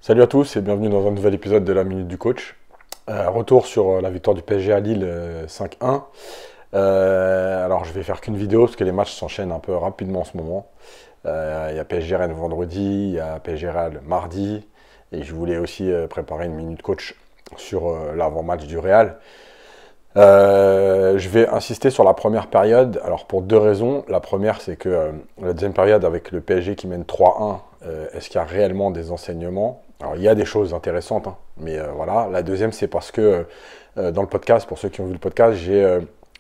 Salut à tous et bienvenue dans un nouvel épisode de la Minute du Coach. Retour sur la victoire du PSG à Lille 5-1. Alors je vais faire qu'une vidéo parce que les matchs s'enchaînent un peu rapidement en ce moment. Il y a PSG Rennes vendredi, il y a PSG Real mardi. Et je voulais aussi préparer une Minute Coach sur l'avant-match du Real. Je vais insister sur la première période, alors pour deux raisons. La première, c'est que la deuxième période avec le PSG qui mène 3-1, est-ce qu'il y a réellement des enseignements? Alors il y a des choses intéressantes, hein, mais voilà. La deuxième, c'est parce que dans le podcast, pour ceux qui ont vu le podcast, j'ai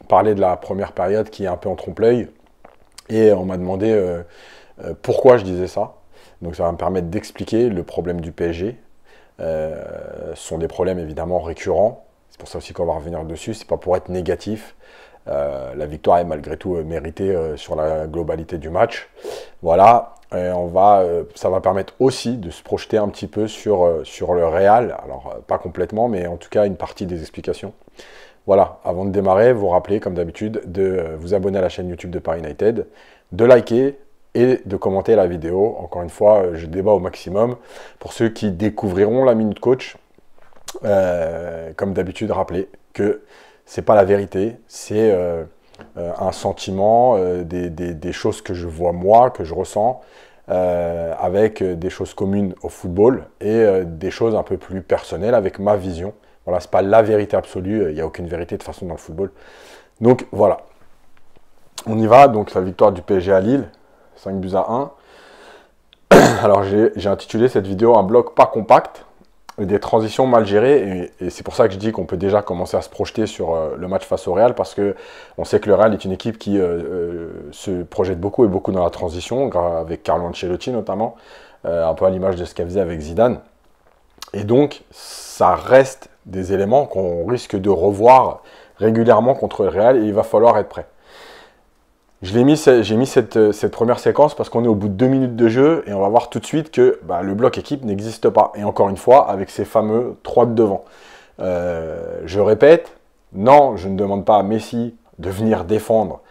parlé de la première période qui est un peu en trompe-l'œil, et on m'a demandé pourquoi je disais ça. Donc ça va me permettre d'expliquer le problème du PSG. Ce sont des problèmes évidemment récurrents. C'est pour ça aussi qu'on va revenir dessus. C'est pas pour être négatif. La victoire est malgré tout méritée sur la globalité du match. Voilà. Ça va permettre aussi de se projeter un petit peu sur le Real. Alors, pas complètement, mais en tout cas, une partie des explications. Voilà. Avant de démarrer, vous rappelez, comme d'habitude, de vous abonner à la chaîne YouTube de Paris United, de liker et de commenter la vidéo. Encore une fois, je débat au maximum. Pour ceux qui découvriront la Minute Coach, comme d'habitude, rappelez que c'est pas la vérité, c'est un sentiment, des choses que je vois moi, que je ressens, avec des choses communes au football et des choses un peu plus personnelles avec ma vision. Voilà, c'est pas la vérité absolue, il n'y a aucune vérité de toute façon dans le football. Donc voilà, on y va. Donc la victoire du PSG à Lille, 5-1. Alors j'ai intitulé cette vidéo un bloc pas compact, des transitions mal gérées, et c'est pour ça que je dis qu'on peut déjà commencer à se projeter sur le match face au Real, parce que on sait que le Real est une équipe qui se projette beaucoup et beaucoup dans la transition, avec Carlo Ancelotti notamment, un peu à l'image de ce qu'elle faisait avec Zidane. Et donc, ça reste des éléments qu'on risque de revoir régulièrement contre le Real, et il va falloir être prêt. J'ai mis cette première séquence parce qu'on est au bout de 2 minutes de jeu et on va voir tout de suite que le bloc équipe n'existe pas. Et encore une fois, avec ces fameux 3 de devant. Je répète, non, je ne demande pas à Messi de venir défendre,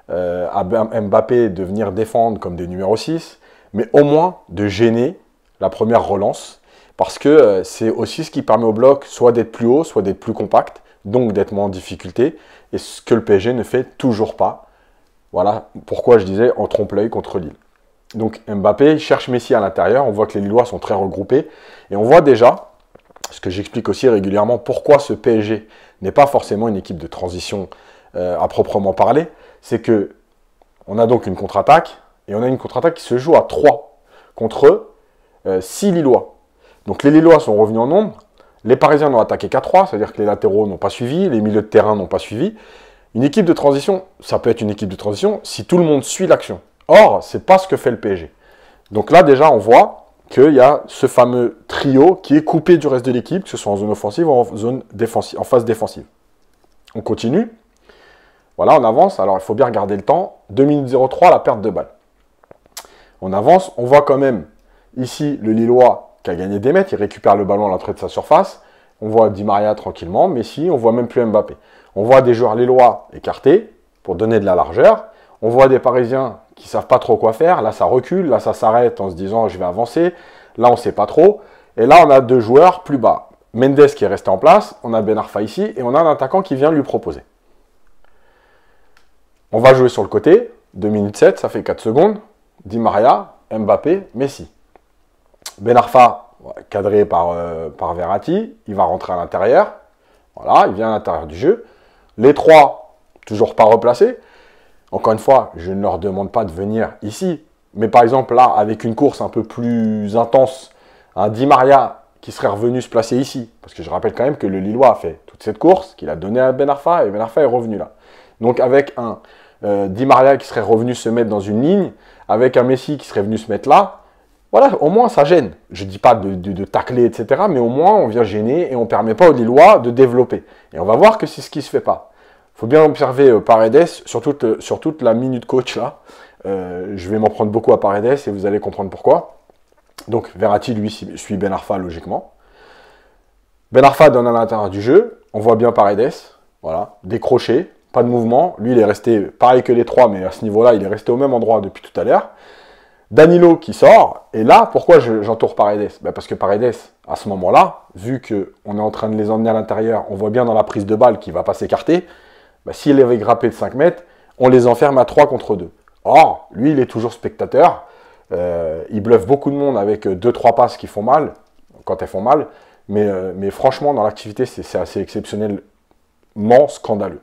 à Mbappé de venir défendre comme des numéros 6, mais au moins de gêner la première relance, parce que c'est aussi ce qui permet au bloc soit d'être plus haut, soit d'être plus compact, donc d'être moins en difficulté, et ce que le PSG ne fait toujours pas. Voilà pourquoi je disais en trompe-l'œil contre Lille. Donc Mbappé cherche Messi à l'intérieur, on voit que les Lillois sont très regroupés, et on voit déjà, ce que j'explique aussi régulièrement, pourquoi ce PSG n'est pas forcément une équipe de transition à proprement parler, c'est que on a donc une contre-attaque, et on a une contre-attaque qui se joue à 3 contre 6 Lillois. Donc les Lillois sont revenus en nombre, les Parisiens n'ont attaqué qu'à 3, c'est-à-dire que les latéraux n'ont pas suivi, les milieux de terrain n'ont pas suivi. Une équipe de transition, ça peut être une équipe de transition si tout le monde suit l'action. Or, ce n'est pas ce que fait le PSG. Donc là, déjà, on voit qu'il y a ce fameux trio qui est coupé du reste de l'équipe, que ce soit en zone offensive ou en zone défensive, en phase défensive. On continue. Voilà, on avance. Alors, il faut bien regarder le temps. 2 minutes 03, la perte de balle. On avance. On voit quand même ici le Lillois qui a gagné des mètres. Il récupère le ballon à l'entrée de sa surface. On voit Di Maria tranquillement. Messi, on voit même plus Mbappé. On voit des joueurs lillois écartés pour donner de la largeur. On voit des Parisiens qui ne savent pas trop quoi faire. Là, ça recule. Là, ça s'arrête en se disant « je vais avancer ». Là, on ne sait pas trop. Et là, on a 2 joueurs plus bas. Mendes qui est resté en place. On a Ben Arfa ici. Et on a un attaquant qui vient lui proposer. On va jouer sur le côté. 2 minutes 7, ça fait 4 secondes. Di Maria, Mbappé, Messi. Ben Arfa, cadré par Verratti. Il va rentrer à l'intérieur. Voilà, il vient à l'intérieur du jeu. Les 3, toujours pas replacés. Encore une fois, je ne leur demande pas de venir ici. Mais par exemple, là, avec une course un peu plus intense, un Di Maria qui serait revenu se placer ici. Parce que je rappelle quand même que le Lillois a fait toute cette course, qu'il a donné à Ben Arfa, et Ben Arfa est revenu là. Donc avec un Di Maria qui serait revenu se mettre dans une ligne, avec un Messi qui serait venu se mettre là, voilà, au moins ça gêne. Je ne dis pas de tacler, etc. Mais au moins on vient gêner et on ne permet pas aux Lillois de développer. Et on va voir que c'est ce qui ne se fait pas. Il faut bien observer Paredes sur toute la minute coach là. Je vais m'en prendre beaucoup à Paredes et vous allez comprendre pourquoi. Donc Verratti lui suit Ben Arfa logiquement. Ben Arfa donne à l'intérieur du jeu. On voit bien Paredes. Voilà, décroché, pas de mouvement. Lui il est resté pareil que les 3, mais à ce niveau-là il est resté au même endroit depuis tout à l'heure. Danilo qui sort, et là, pourquoi j'entoure Paredes? Ben parce que Paredes, à ce moment-là, vu qu'on est en train de les emmener à l'intérieur, on voit bien dans la prise de balle qu'il ne va pas s'écarter, ben, s'il avait grappé de 5 mètres, on les enferme à 3 contre 2. Or, lui, il est toujours spectateur, il bluffe beaucoup de monde avec 2-3 passes qui font mal, quand elles font mal, mais franchement, dans l'activité, c'est assez exceptionnellement scandaleux.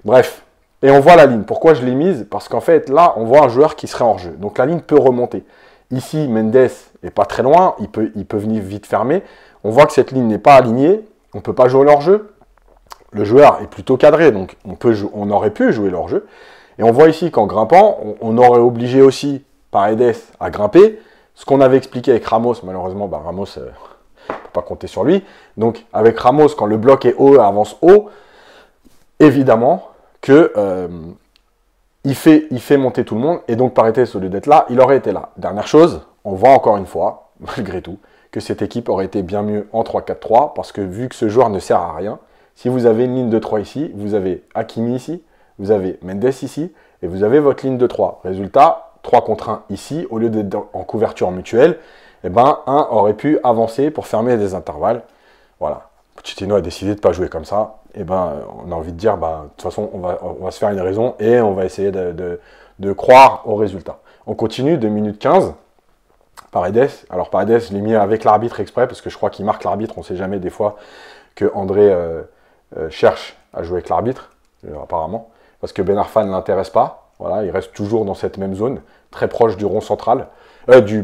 Bref, et on voit la ligne. Pourquoi je l'ai mise? Parce qu'en fait, là, on voit un joueur qui serait hors jeu. Donc la ligne peut remonter. Ici, Mendes n'est pas très loin, il peut venir vite fermer. On voit que cette ligne n'est pas alignée, on ne peut pas jouer leur jeu. Le joueur est plutôt cadré, donc on aurait pu jouer leur jeu. Et on voit ici qu'en grimpant, on aurait obligé aussi Paredes à grimper. Ce qu'on avait expliqué avec Ramos, malheureusement, Ramos, on ne peut pas compter sur lui. Donc avec Ramos, quand le bloc est haut, avance haut, évidemment que il fait monter tout le monde. Et donc Paredes, au lieu d'être là, il aurait été là. Dernière chose, on voit encore une fois, malgré tout, que cette équipe aurait été bien mieux en 3-4-3, parce que vu que ce joueur ne sert à rien, si vous avez une ligne de 3 ici, vous avez Hakimi ici, vous avez Mendes ici, et vous avez votre ligne de 3. Résultat, 3 contre 1 ici, au lieu d'être en couverture mutuelle, eh ben, un aurait pu avancer pour fermer des intervalles. Voilà. Pochettino a décidé de ne pas jouer comme ça. Eh ben, on a envie de dire, de toute façon, on va se faire une raison et on va essayer de croire au résultat. On continue, 2 minutes 15. Paredes. Alors Paredes, je l'ai mis avec l'arbitre exprès, parce que je crois qu'il marque l'arbitre. On ne sait jamais des fois que André cherche à jouer avec l'arbitre, apparemment. Parce que Ben Arfa ne l'intéresse pas. Voilà, il reste toujours dans cette même zone, très proche du rond central, même du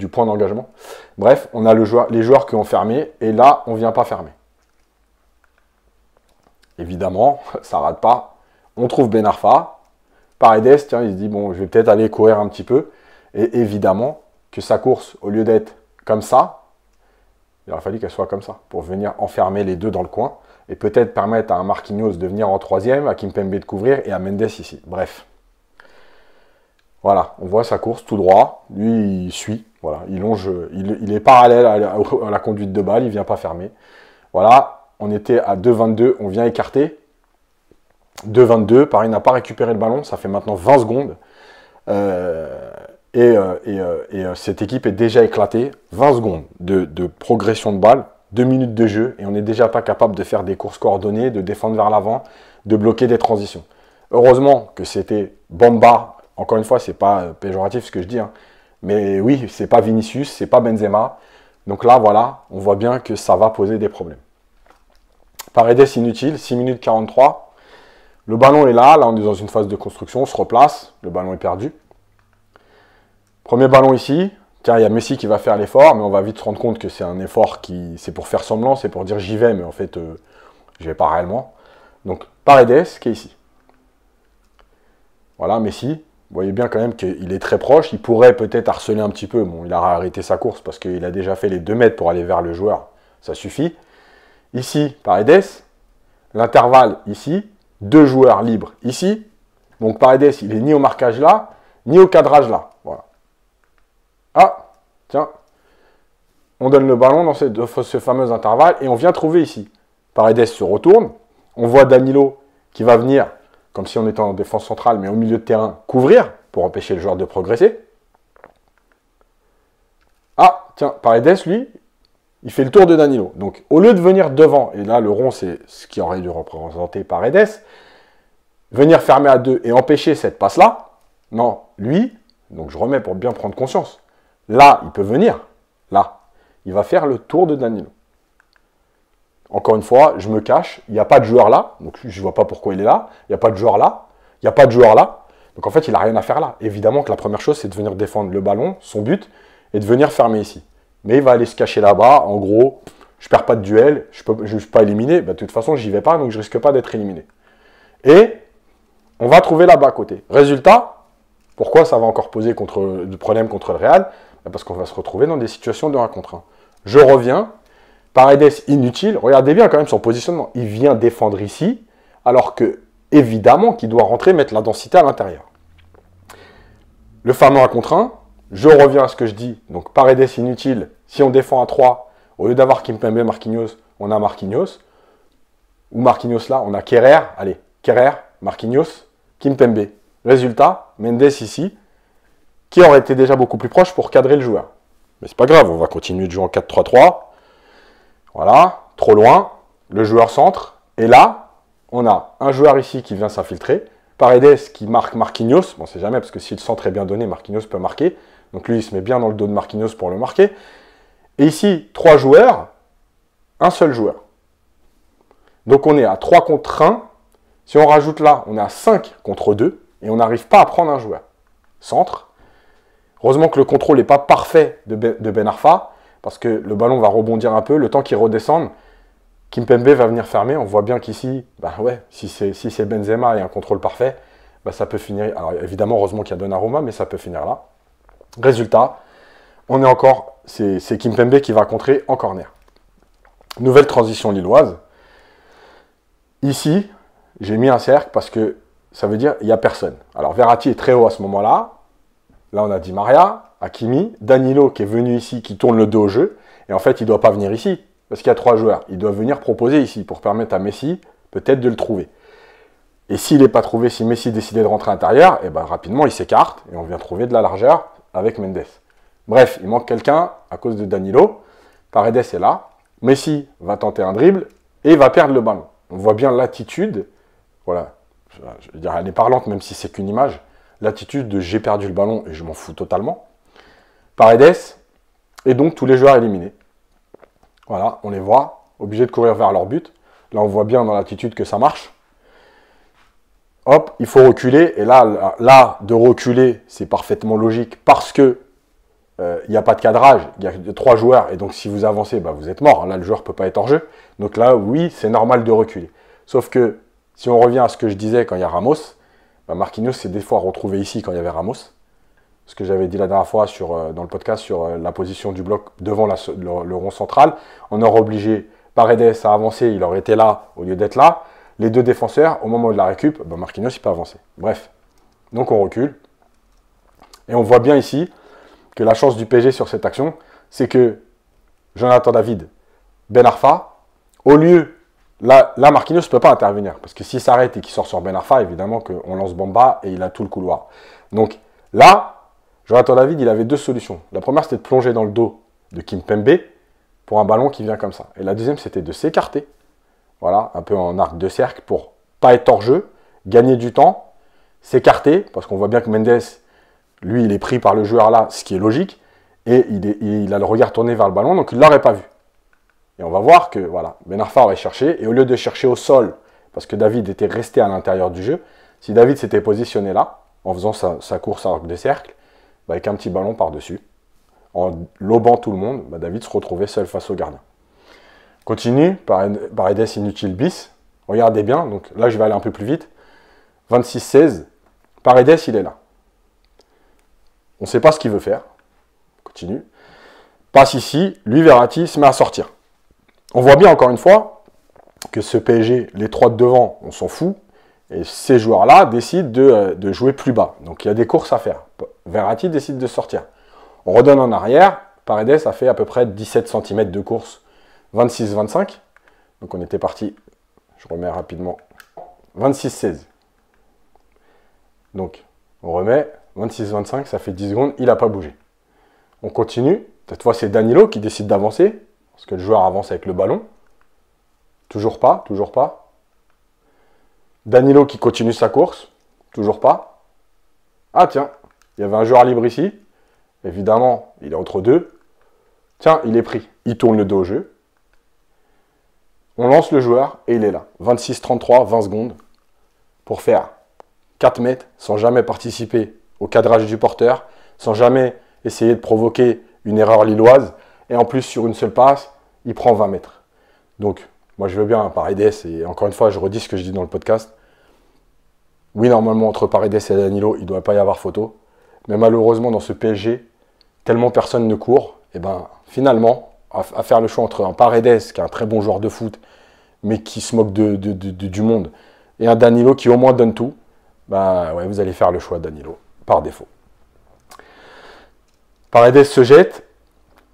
point d'engagement. Bref, on a les joueurs qui ont fermé, et là, on ne vient pas fermer. Évidemment, ça ne rate pas. On trouve Ben Arfa. Paredes, tiens, il se dit, bon, je vais peut-être aller courir un petit peu. Et évidemment, que sa course, au lieu d'être comme ça, il aurait fallu qu'elle soit comme ça, pour venir enfermer les deux dans le coin, et peut-être permettre à un Marquinhos de venir en troisième, à Kimpembe de couvrir, et à Mendes ici. Bref. Voilà, on voit sa course tout droit, lui il suit, voilà, il longe, il est parallèle à la conduite de balle, il ne vient pas fermer. Voilà, on était à 2,22, on vient écarter. 2,22, Paris n'a pas récupéré le ballon, ça fait maintenant 20 secondes. Cette équipe est déjà éclatée. 20 secondes de progression de balle, 2 minutes de jeu, et on n'est déjà pas capable de faire des courses coordonnées, de défendre vers l'avant, de bloquer des transitions. Heureusement que c'était Bamba. Encore une fois, c'est pas péjoratif ce que je dis, hein. Mais oui, c'est pas Vinicius, c'est pas Benzema. Donc là, voilà, on voit bien que ça va poser des problèmes. Paredes inutile, 6 minutes 43. Le ballon est là, on est dans une phase de construction, on se replace, le ballon est perdu. Premier ballon ici, tiens, il y a Messi qui va faire l'effort, mais on va vite se rendre compte que c'est un effort c'est pour faire semblant, c'est pour dire j'y vais, mais en fait, j'y vais pas réellement. Donc Paredes qui est ici. Voilà, Messi. Vous voyez bien quand même qu'il est très proche. Il pourrait peut-être harceler un petit peu. Bon, il a arrêté sa course parce qu'il a déjà fait les 2 mètres pour aller vers le joueur. Ça suffit. Ici, Paredes. L'intervalle ici. 2 joueurs libres ici. Donc Paredes, il est ni au marquage là, ni au cadrage là. Voilà. Ah, tiens. On donne le ballon dans ce fameux intervalle et on vient trouver ici. Paredes se retourne. On voit Danilo qui va venir, comme si on était en défense centrale, mais au milieu de terrain, couvrir pour empêcher le joueur de progresser. Ah, tiens, Paredes, lui, il fait le tour de Danilo. Donc, au lieu de venir devant, et là, le rond, c'est ce qui aurait dû représenter Paredes, venir fermer à 2 et empêcher cette passe-là, non, lui, donc je remets pour bien prendre conscience, là, il peut venir, là, il va faire le tour de Danilo. Encore une fois, je me cache, il n'y a pas de joueur là, donc je ne vois pas pourquoi il est là, il n'y a pas de joueur là, il n'y a pas de joueur là, donc en fait, il n'a rien à faire là. Évidemment que la première chose, c'est de venir défendre le ballon, son but, et de venir fermer ici. Mais il va aller se cacher là-bas, en gros, je ne perds pas de duel, je ne suis pas éliminé, de toute façon, j'y vais pas, donc je ne risque pas d'être éliminé. Et on va trouver là-bas à côté. Résultat, pourquoi ça va encore poser du problème contre le Real? Parce qu'on va se retrouver dans des situations de 1 contre 1. Je reviens. Paredes inutile, regardez bien quand même son positionnement. Il vient défendre ici, alors que, évidemment, qu'il doit rentrer, mettre la densité à l'intérieur. Le fameux 1 contre 1, je reviens à ce que je dis. Donc Paredes inutile, si on défend à 3, au lieu d'avoir Kimpembe, Marquinhos, on a Marquinhos. Ou Marquinhos là, on a Kerrer, allez, Kerrer, Marquinhos, Kimpembe. Résultat, Mendes ici, qui aurait été déjà beaucoup plus proche pour cadrer le joueur. Mais c'est pas grave, on va continuer de jouer en 4-3-3. Voilà, trop loin, le joueur centre. Et là, on a un joueur ici qui vient s'infiltrer. Paredes qui marque Marquinhos. Bon, on sait jamais, parce que si le centre est bien donné, Marquinhos peut marquer. Donc lui, il se met bien dans le dos de Marquinhos pour le marquer. Et ici, 3 joueurs, un seul joueur. Donc on est à 3 contre 1. Si on rajoute là, on est à 5 contre 2. Et on n'arrive pas à prendre un joueur. Centre. Heureusement que le contrôle n'est pas parfait de Ben Arfa, parce que le ballon va rebondir un peu. Le temps qu'il redescende, Kimpembe va venir fermer. On voit bien qu'ici, bah ouais, si c'est Benzema et un contrôle parfait, bah ça peut finir. Alors évidemment, heureusement qu'il y a Donnarumma, mais ça peut finir là. Résultat, on est encore, c'est Kimpembe qui va contrer en corner. Nouvelle transition lilloise. Ici, j'ai mis un cercle parce que ça veut dire qu'il n'y a personne. Alors Verratti est très haut à ce moment-là. Là, on a Di Maria, Hakimi, Danilo qui est venu ici, qui tourne le dos au jeu. Et en fait, il ne doit pas venir ici, parce qu'il y a 3 joueurs. Il doit venir proposer ici, pour permettre à Messi, peut-être, de le trouver. Et s'il n'est pas trouvé, si Messi décidait de rentrer à l'intérieur, et ben, rapidement, il s'écarte, et on vient trouver de la largeur avec Mendes. Bref, il manque quelqu'un à cause de Danilo. Paredes est là. Messi va tenter un dribble, et il va perdre le ballon. On voit bien l'attitude, voilà, je veux dire, elle est parlante, même si c'est qu'une image. L'attitude de j'ai perdu le ballon et je m'en fous totalement. Paredes, et donc tous les joueurs éliminés. Voilà, on les voit, obligés de courir vers leur but. Là, on voit bien dans l'attitude que ça marche. Hop, il faut reculer. Et là de reculer, c'est parfaitement logique parce que il n'y a pas de cadrage. Il y a 3 joueurs. Et donc, si vous avancez, bah, vous êtes mort. Là, le joueur ne peut pas être hors jeu. Donc là, oui, c'est normal de reculer. Sauf que, si on revient à ce que je disais quand il y a Ramos, bah Marquinhos s'est des fois retrouvé ici quand il y avait Ramos. Ce que j'avais dit la dernière fois dans le podcast sur la position du bloc devant le rond central. On aurait obligé Paredes à avancer, il aurait été là au lieu d'être là. Les 2 défenseurs, au moment de la récup, bah Marquinhos il peut avancer. Bref, donc on recule. Et on voit bien ici que la chance du PSG sur cette action, c'est que Jonathan David, Ben Arfa, au lieu... Là, Marquinhos ne peut pas intervenir, parce que s'il s'arrête et qu'il sort sur Ben Arfa, évidemment qu'on lance Bamba et il a tout le couloir. Donc là, Jonathan David, il avait 2 solutions. La première, c'était de plonger dans le dos de Kimpembe pour un ballon qui vient comme ça. Et la deuxième, c'était de s'écarter, voilà, un peu en arc de cercle pour pas être hors jeu, gagner du temps, s'écarter, parce qu'on voit bien que Mendes, lui, il est pris par le joueur là, ce qui est logique, et il a le regard tourné vers le ballon, donc il ne l'aurait pas vu. Et on va voir que voilà, Ben Arfa aurait cherché, et au lieu de chercher au sol, parce que David était resté à l'intérieur du jeu, si David s'était positionné là, en faisant sa course à arc de cercle, bah avec un petit ballon par-dessus, en lobant tout le monde, bah David se retrouvait seul face au gardien. Continue, Paredes inutile bis, regardez bien, donc là je vais aller un peu plus vite, 26-16, Paredes il est là. On ne sait pas ce qu'il veut faire, continue, passe ici, lui Verratti se met à sortir. On voit bien encore une fois que ce PSG, les 3 de devant, on s'en fout. Et ces joueurs-là décident de jouer plus bas. Donc il y a des courses à faire. Verratti décide de sortir. On redonne en arrière. Paredes a fait à peu près 17 cm de course. 26-25. Donc on était parti. Je remets rapidement. 26-16. Donc on remet. 26-25, ça fait 10 secondes. Il n'a pas bougé. On continue. Cette fois, c'est Danilo qui décide d'avancer. Parce que le joueur avance avec le ballon. Toujours pas, toujours pas. Danilo qui continue sa course. Toujours pas. Ah tiens, il y avait un joueur libre ici. Évidemment, il est entre 2. Tiens, il est pris. Il tourne le dos au jeu. On lance le joueur et il est là. 26-33, 20 secondes. Pour faire 4 mètres sans jamais participer au cadrage du porteur. Sans jamais essayer de provoquer une erreur lilloise. Et en plus, sur une seule passe, il prend 20 mètres. Donc, moi, je veux bien Paredes. Et encore une fois, je redis ce que je dis dans le podcast. Oui, normalement, entre Paredes et Danilo, il ne doit pas y avoir photo. Mais malheureusement, dans ce PSG, tellement personne ne court. Et ben, finalement, à faire le choix entre un Paredes, qui est un très bon joueur de foot, mais qui se moque du monde, et un Danilo qui au moins donne tout, bah ouais, vous allez faire le choix de Danilo, par défaut. Paredes se jette.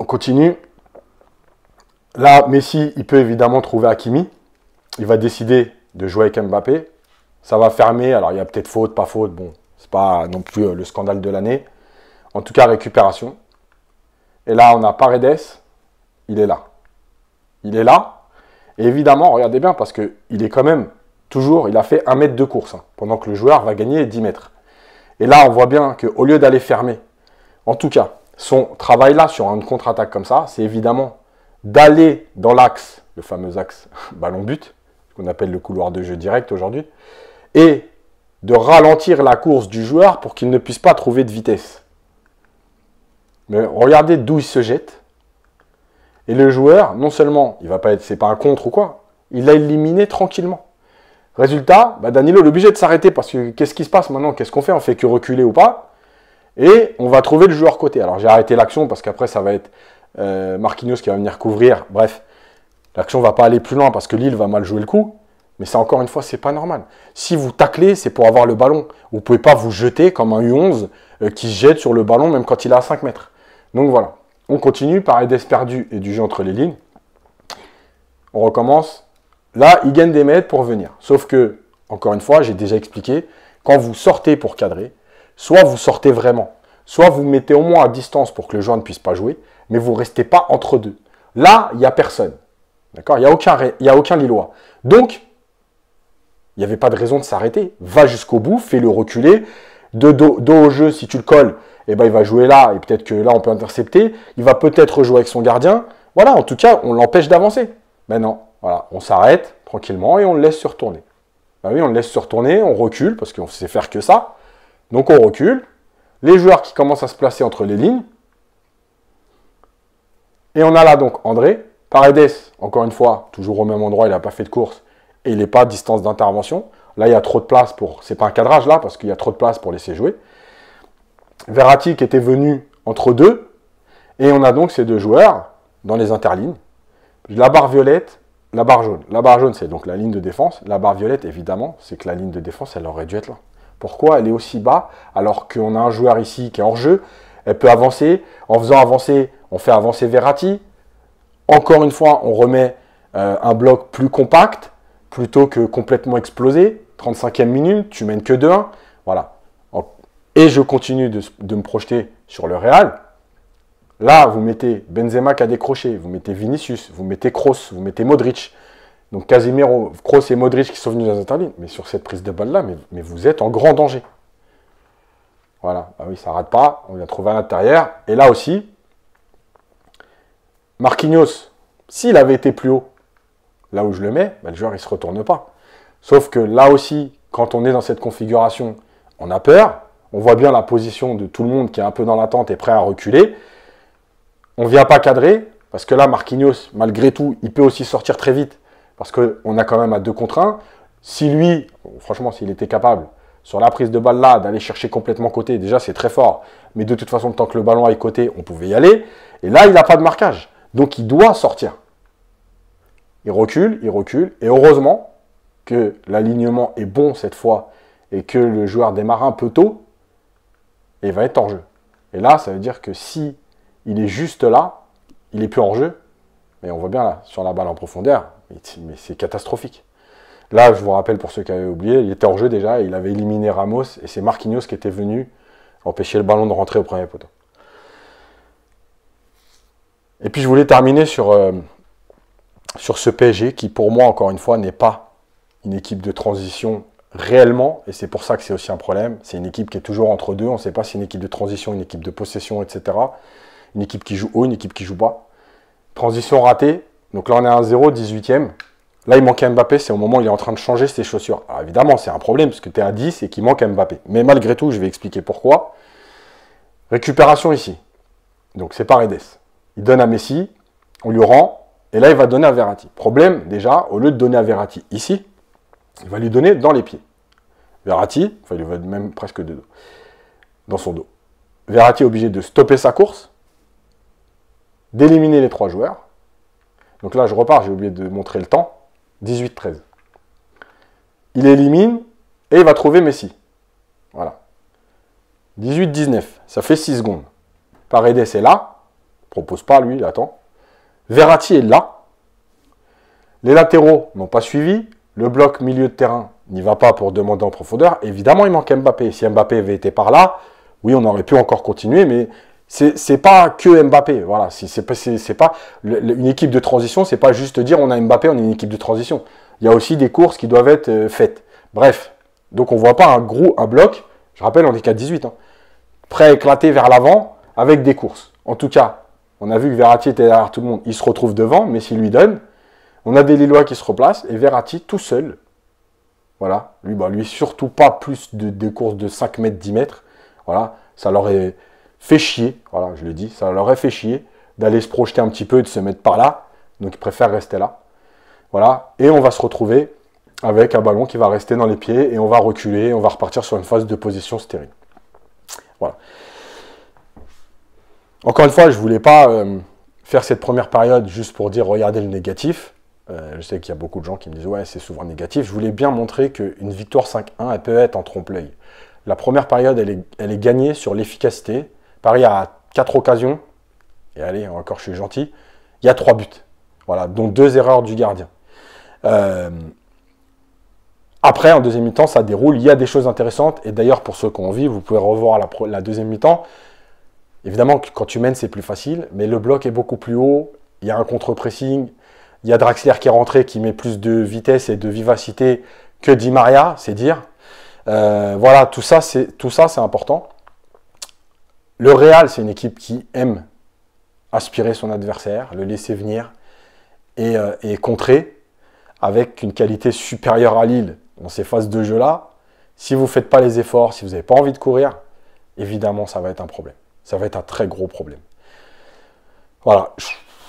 On continue. Là, Messi, il peut évidemment trouver Hakimi. Il va décider de jouer avec Mbappé. Ça va fermer. Alors, il y a peut-être faute, pas faute. Bon, c'est pas non plus le scandale de l'année. En tout cas, récupération. Et là, on a Paredes. Il est là. Il est là. Et évidemment, regardez bien, parce qu'il est quand même toujours, il a fait 1 mètre de course, hein, pendant que le joueur va gagner 10 mètres. Et là, on voit bien qu'au lieu d'aller fermer, en tout cas, son travail là, sur une contre-attaque comme ça, c'est évidemment d'aller dans l'axe, le fameux axe ballon-but, qu'on appelle le couloir de jeu direct aujourd'hui, et de ralentir la course du joueur pour qu'il ne puisse pas trouver de vitesse. Mais regardez d'où il se jette. Et le joueur, non seulement, il va pas être, c'est pas un contre ou quoi, il l'a éliminé tranquillement. Résultat, Danilo est obligé de s'arrêter parce que qu'est-ce qui se passe maintenant? Qu'est-ce qu'on fait? On fait que reculer ou pas? Et on va trouver le joueur côté. Alors j'ai arrêté l'action parce qu'après ça va être Marquinhos qui va venir couvrir. Bref, l'action va pas aller plus loin parce que Lille va mal jouer le coup. Mais ça, encore une fois, c'est pas normal. Si vous taclez, c'est pour avoir le ballon. Vous pouvez pas vous jeter comme un U11 qui se jette sur le ballon même quand il est à 5 mètres. Donc voilà, on continue, Paredes perdu et du jeu entre les lignes. On recommence. Là, il gagne des mètres pour venir. Sauf que, encore une fois, j'ai déjà expliqué, quand vous sortez pour cadrer, soit vous sortez vraiment, soit vous mettez au moins à distance pour que le joueur ne puisse pas jouer, mais vous ne restez pas entre deux. Là, il n'y a personne. D'accord? Il n'y a aucun Lillois. Donc, il n'y avait pas de raison de s'arrêter. Va jusqu'au bout, fais-le reculer. De dos au jeu, si tu le colles, eh ben, il va jouer là, et peut-être que là, on peut intercepter. Il va peut-être jouer avec son gardien. Voilà, en tout cas, on l'empêche d'avancer. Mais non. Voilà, on s'arrête tranquillement et on le laisse se retourner. Ben oui, on le laisse se retourner, on recule, parce qu'on sait faire que ça. Donc on recule. Les joueurs qui commencent à se placer entre les lignes. Et on a là donc André. Paredes, encore une fois, toujours au même endroit, il n'a pas fait de course. Et il n'est pas à distance d'intervention. Là, il y a trop de place pour... C'est pas un cadrage là, parce qu'il y a trop de place pour laisser jouer. Verratti qui était venu entre deux. Et on a donc ces deux joueurs dans les interlignes. La barre violette. La barre jaune. La barre jaune, c'est donc la ligne de défense. La barre violette, évidemment, c'est que la ligne de défense, elle aurait dû être là. Pourquoi elle est aussi bas alors qu'on a un joueur ici qui est hors jeu? Elle peut avancer. En faisant avancer, on fait avancer Verratti. Encore une fois, on remet un bloc plus compact plutôt que complètement explosé. 35e minute, tu mènes que 2-1. Voilà. Et je continue de me projeter sur le Real. Là, vous mettez Benzema qui a décroché, vous mettez Vinicius, vous mettez Kroos, vous mettez Modric. Donc Casemiro, Kroos et Modric qui sont venus dans les interlignes. Mais sur cette prise de balle-là, mais vous êtes en grand danger. Voilà. Ah oui, ça ne rate pas. On vient trouver à l'intérieur. Et là aussi, Marquinhos, s'il avait été plus haut, là où je le mets, le joueur, il ne se retourne pas. Sauf que là aussi, quand on est dans cette configuration, on a peur. On voit bien la position de tout le monde qui est un peu dans l'attente et prêt à reculer. On ne vient pas cadrer, parce que là, Marquinhos, malgré tout, il peut aussi sortir très vite, parce qu'on a quand même à 2 contre 1. Si lui, franchement, s'il était capable, sur la prise de balle là, d'aller chercher complètement côté, déjà c'est très fort, mais de toute façon, tant que le ballon aille côté, on pouvait y aller. Et là, il n'a pas de marquage, donc il doit sortir. Il recule, et heureusement que l'alignement est bon cette fois, et que le joueur démarre un peu tôt, et il va être hors jeu. Et là, ça veut dire que si il est juste là, il n'est plus hors jeu, mais on voit bien là, sur la balle en profondeur, mais c'est catastrophique. Là, je vous rappelle pour ceux qui avaient oublié, il était hors jeu déjà, il avait éliminé Ramos, et c'est Marquinhos qui était venu empêcher le ballon de rentrer au premier poteau. Et puis je voulais terminer sur ce PSG qui, pour moi, encore une fois, n'est pas une équipe de transition réellement, et c'est pour ça que c'est aussi un problème. C'est une équipe qui est toujours entre deux, on ne sait pas si c'est une équipe de transition, une équipe de possession, etc. Une équipe qui joue haut, une équipe qui joue bas. Transition ratée, donc là on est à 1-0, 18e. Là il manque Mbappé, c'est au moment où il est en train de changer ses chaussures. Alors évidemment c'est un problème, parce que tu es à 10 et qu'il manque Mbappé. Mais malgré tout, je vais expliquer pourquoi. Récupération ici. Donc c'est Paredes. Il donne à Messi, on lui rend, et là il va donner à Verratti. Problème, déjà, au lieu de donner à Verratti ici, il va lui donner dans les pieds. Verratti, enfin il va même presque de dos, dans son dos. Verratti est obligé de stopper sa course, d'éliminer les 3 joueurs. Donc là je repars, j'ai oublié de montrer le temps. 18-13. Il élimine et il va trouver Messi. Voilà. 18-19, ça fait 6 secondes. Paredes est là, propose pas lui, il attend. Verratti est là. Les latéraux n'ont pas suivi. Le bloc milieu de terrain n'y va pas pour demander en profondeur. Évidemment, il manque Mbappé. Si Mbappé avait été par là, Oui, on aurait pu encore continuer, mais c'est pas que Mbappé. Voilà, c'est pas une équipe de transition, c'est pas juste dire on a Mbappé, on est une équipe de transition. Il y a aussi des courses qui doivent être faites. Bref, donc on voit pas un bloc, je rappelle, on est qu'à 18, hein, prêt à éclater vers l'avant avec des courses. En tout cas, on a vu que Verratti était derrière tout le monde, il se retrouve devant, mais s'il lui donne, on a des Lillois qui se replacent et Verratti tout seul. Voilà, lui surtout pas plus de courses de 5 mètres, 10 mètres. Voilà, ça leur aurait fait chier, voilà, je le dis, ça leur aurait fait chier d'aller se projeter un petit peu et de se mettre par là. Donc ils préfèrent rester là. Voilà, et on va se retrouver avec un ballon qui va rester dans les pieds et on va reculer, on va repartir sur une phase de position stérile. Voilà. Encore une fois, je ne voulais pas faire cette première période juste pour dire regardez le négatif. Je sais qu'il y a beaucoup de gens qui me disent ouais, c'est souvent négatif. Je voulais bien montrer qu'une victoire 5-1, elle peut être en trompe-l'œil. La première période, elle est gagnée sur l'efficacité. Paris a 4 occasions. Et allez, encore, je suis gentil. Il y a 3 buts. Voilà, dont 2 erreurs du gardien. Après, en deuxième mi-temps, ça déroule. Il y a des choses intéressantes. Et d'ailleurs, pour ceux qui ont envie, vous pouvez revoir la deuxième mi-temps. Évidemment, quand tu mènes, c'est plus facile. Mais le bloc est beaucoup plus haut. Il y a un contre-pressing. Il y a Draxler qui est rentré, qui met plus de vitesse et de vivacité que Di Maria, c'est dire. Voilà, tout ça, c'est important. Le Real, c'est une équipe qui aime aspirer son adversaire, le laisser venir et contrer avec une qualité supérieure à Lille dans ces phases de jeu-là. Si vous ne faites pas les efforts, si vous n'avez pas envie de courir, évidemment, ça va être un problème. Ça va être un très gros problème. Voilà.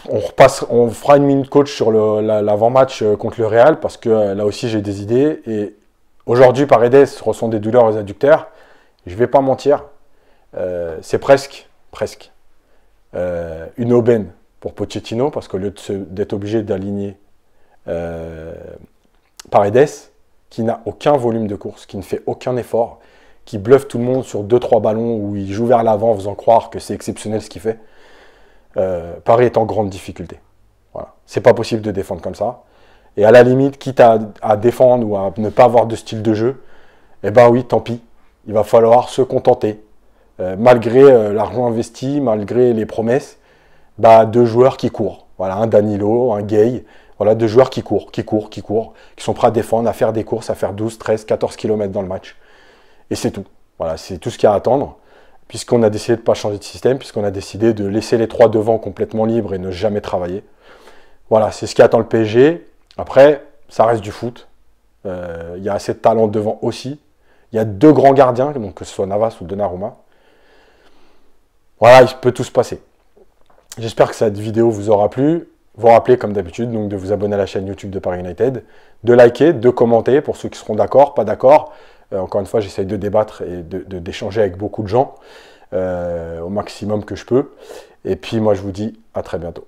On fera une minute coach sur l'avant-match contre le Real parce que là aussi j'ai des idées. Et aujourd'hui, Paredes ressent des douleurs aux adducteurs. Je ne vais pas mentir, c'est presque une aubaine pour Pochettino parce qu'au lieu d'être obligé d'aligner Paredes, qui n'a aucun volume de course, qui ne fait aucun effort, qui bluffe tout le monde sur 2-3 ballons où il joue vers l'avant en faisant croire que c'est exceptionnel ce qu'il fait. Paris est en grande difficulté. Voilà. C'est pas possible de défendre comme ça. Et à la limite, quitte à défendre ou à ne pas avoir de style de jeu, eh ben oui, tant pis. Il va falloir se contenter. Malgré l'argent investi, malgré les promesses, deux joueurs qui courent. Voilà, un Danilo, un Gay. Voilà, 2 joueurs qui courent, qui sont prêts à défendre, à faire des courses, à faire 12, 13, 14 km dans le match. Et c'est tout. Voilà, c'est tout ce qu'il y a à attendre. Puisqu'on a décidé de ne pas changer de système, puisqu'on a décidé de laisser les 3 devant complètement libres et ne jamais travailler. Voilà, c'est ce qui attend le PSG. Après, ça reste du foot. Il y a assez de talent devant aussi. Il y a 2 grands gardiens, donc que ce soit Navas ou Donnarumma. Voilà, il peut tout se passer. J'espère que cette vidéo vous aura plu. Vous rappelez, comme d'habitude, donc de vous abonner à la chaîne YouTube de Paris United, de liker, de commenter pour ceux qui seront d'accord, pas d'accord. Encore une fois, j'essaye de débattre et d'échanger avec beaucoup de gens au maximum que je peux. Et puis moi, je vous dis à très bientôt.